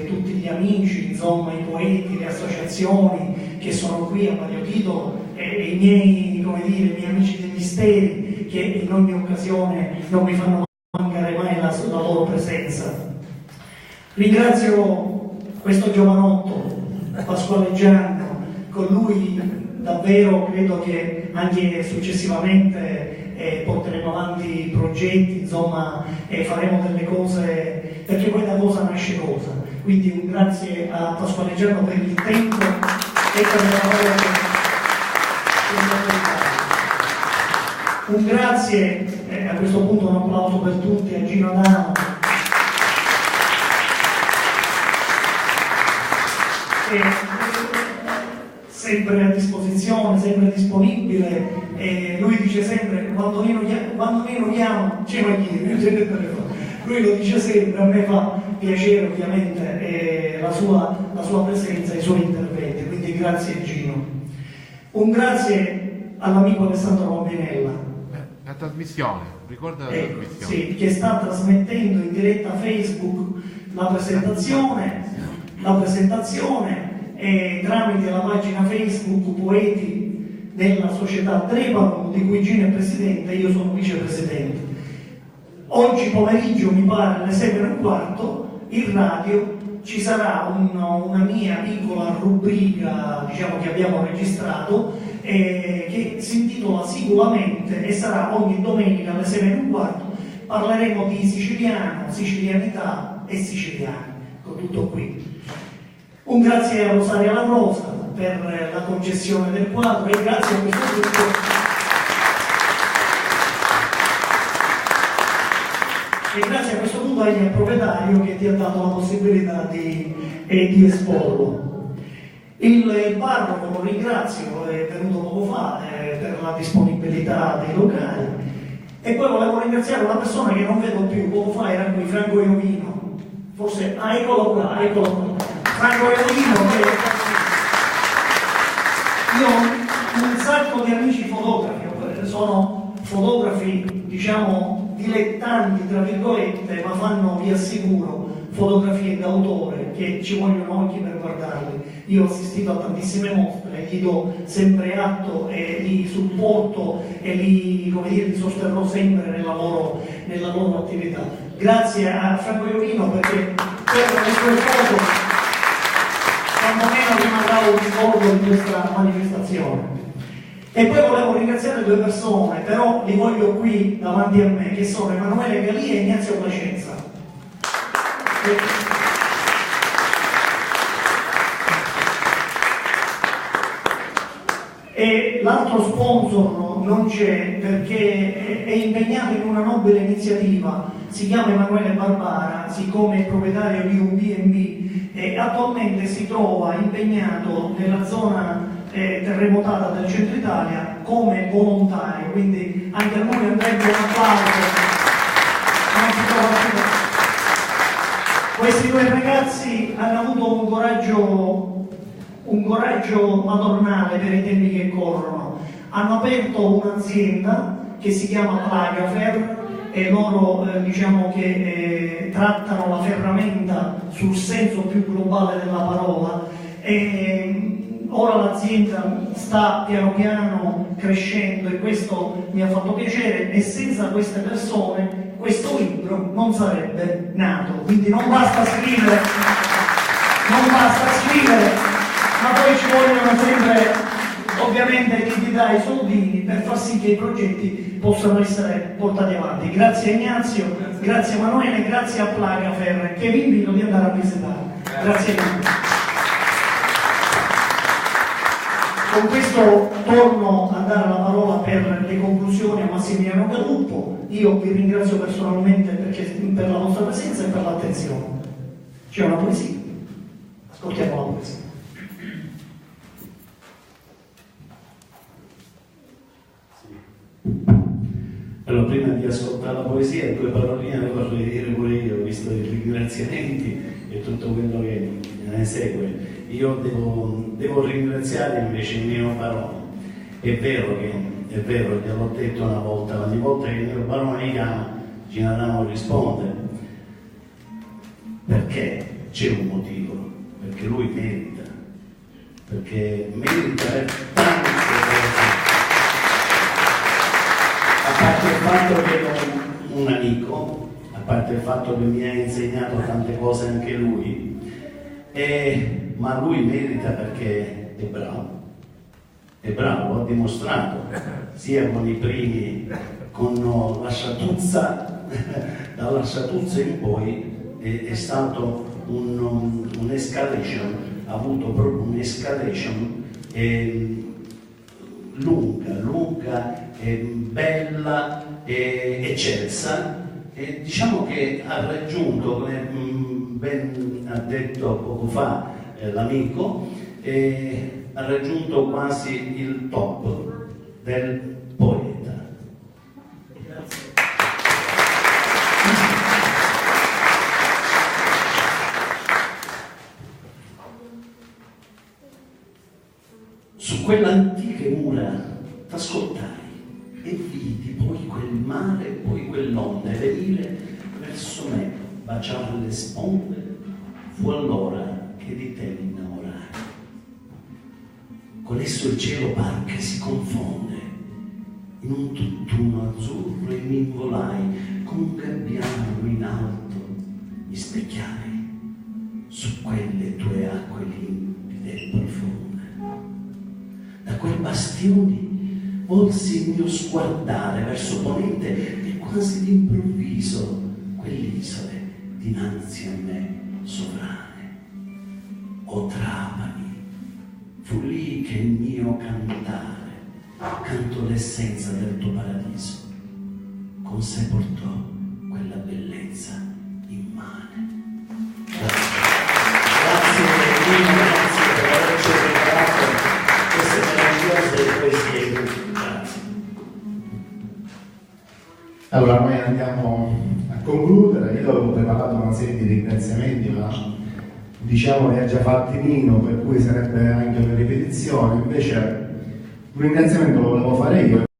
tutti gli amici, insomma, i poeti, le associazioni che sono qui a vario titolo e i miei, come dire, i miei amici degli steri che in ogni occasione non mi fanno mancare mai la loro presenza. Ringrazio questo giovanotto, Pasquale Gianno, con lui davvero credo che anche successivamente porteremo avanti progetti, insomma, faremo delle cose, perché poi da cosa nasce cosa. Quindi un grazie a Pasquale Gianno per il tempo e per le parole che un grazie, a questo punto un applauso per tutti, a Gino Adamo, sempre a disposizione, sempre disponibile, e lui dice sempre quando io lo chiamo c'è mai dire, lui lo dice sempre, a me fa piacere ovviamente la sua presenza e i suoi interventi, quindi grazie Gino. Un grazie all'amico Alessandro Mombinella. La trasmissione, ricorda la trasmissione. Sì, che sta trasmettendo in diretta Facebook la presentazione e tramite la pagina Facebook Poeti della società Trepano, di cui Gino è presidente e io sono vicepresidente. Oggi pomeriggio, mi pare alle 6:15, in radio ci sarà una mia piccola rubrica, diciamo, che abbiamo registrato, che si intitola Sicuramente e sarà ogni domenica alle 6:15. Parleremo di siciliano, sicilianità e siciliani, con tutto qui. Un grazie a Rosaria La Rosa per la concessione del quadro e grazie a questo gruppo. E grazie a questo punto al proprietario che ti ha dato la possibilità di esporlo. Il parroco lo ringrazio, è venuto poco fa per la disponibilità dei locali. E poi volevo ringraziare una persona che non vedo più, poco fa era qui, Franco Iovino. Forse, eccolo qua. Franco Iovino, che io ho un sacco di amici fotografi, sono fotografi, diciamo, dilettanti, tra virgolette, ma fanno, vi assicuro, fotografie d'autore che ci vogliono occhi per guardarli. Io ho assistito a tantissime mostre, gli do sempre atto e li supporto e li, come dire, li sosterrò sempre nella loro attività. Grazie a Franco Iovino perché per le sue foto quantomeno rimarrà un ricordo di questa manifestazione. E poi volevo ringraziare due persone, però li voglio qui davanti a me, che sono Emanuele Galì e Ignazio Placenza. E l'altro sponsor non c'è perché è impegnato in una nobile iniziativa, si chiama Emanuele Barbara, siccome è proprietario di un B&B e attualmente si trova impegnato nella zona terremotata del centro Italia come volontario, quindi anche a lui andrebbe un applauso. Questi due ragazzi hanno avuto un coraggio madornale per i tempi che corrono. Hanno aperto un'azienda che si chiama Plagafer e loro diciamo che trattano la ferramenta sul senso più globale della parola. Ora l'azienda sta piano piano crescendo e questo mi ha fatto piacere e senza queste persone questo libro non sarebbe nato. Quindi non basta scrivere, ma poi ci vogliono sempre ovviamente liquidità e soldini per far sì che i progetti possano essere portati avanti. Grazie Ignazio, grazie Emanuele, grazie a Plagafer che vi invito di andare a visitare. Grazie mille. Con questo torno a dare la parola per le conclusioni a Massimiliano Galuppo. Io vi ringrazio personalmente per la vostra presenza e per l'attenzione. C'è una poesia? Ascoltiamo la poesia. Allora, prima di ascoltare la poesia, due paroline le vorrei dire pure io, visto i ringraziamenti e tutto quello che ne segue. Io devo ringraziare invece il mio barone. È vero, gliel'ho detto una volta, ogni volta che il mio barone mi chiama, Gino Adamo risponde, perché c'è un motivo, perché lui merita, perché merita tante cose. A parte il fatto che è un amico, a parte il fatto che mi ha insegnato tante cose anche lui, ma lui merita perché è bravo, lo ha dimostrato, sia con i primi, con la Sciatuzza, dalla Sciatuzza in poi è stato un'escalation, ha avuto proprio un'escalation lunga, bella, eccelsa, e diciamo che ha raggiunto, come ben ha detto poco fa l'amico, ha raggiunto quasi il top del poeta. Grazie. Su quelle antiche mura t'ascoltai e vidi poi quel mare, poi quell'onda venire verso me, baciare le sponde. Fu allora che di te mi innamorai. Con esso il cielo par che si confonde in un tutt'uno azzurro e mi involai come un gabbiano in alto, mi specchiai su quelle tue acque limpide e profonde. Da quei bastioni volsi il mio sguardare verso ponente e quasi d'improvviso quell'isole dinanzi a me sovrane. O Trapani, fu lì che il mio cantare cantò l'essenza del tuo paradiso, con sé portò quella bellezza immane. Grazie per averci regalato queste meravigliose poesie. Grazie. Allora noi andiamo a concludere. Io avevo preparato una serie di ringraziamenti, ma diciamo li ha già fatti Nino, per cui sarebbe anche una ripetizione. Invece un ringraziamento lo volevo fare io.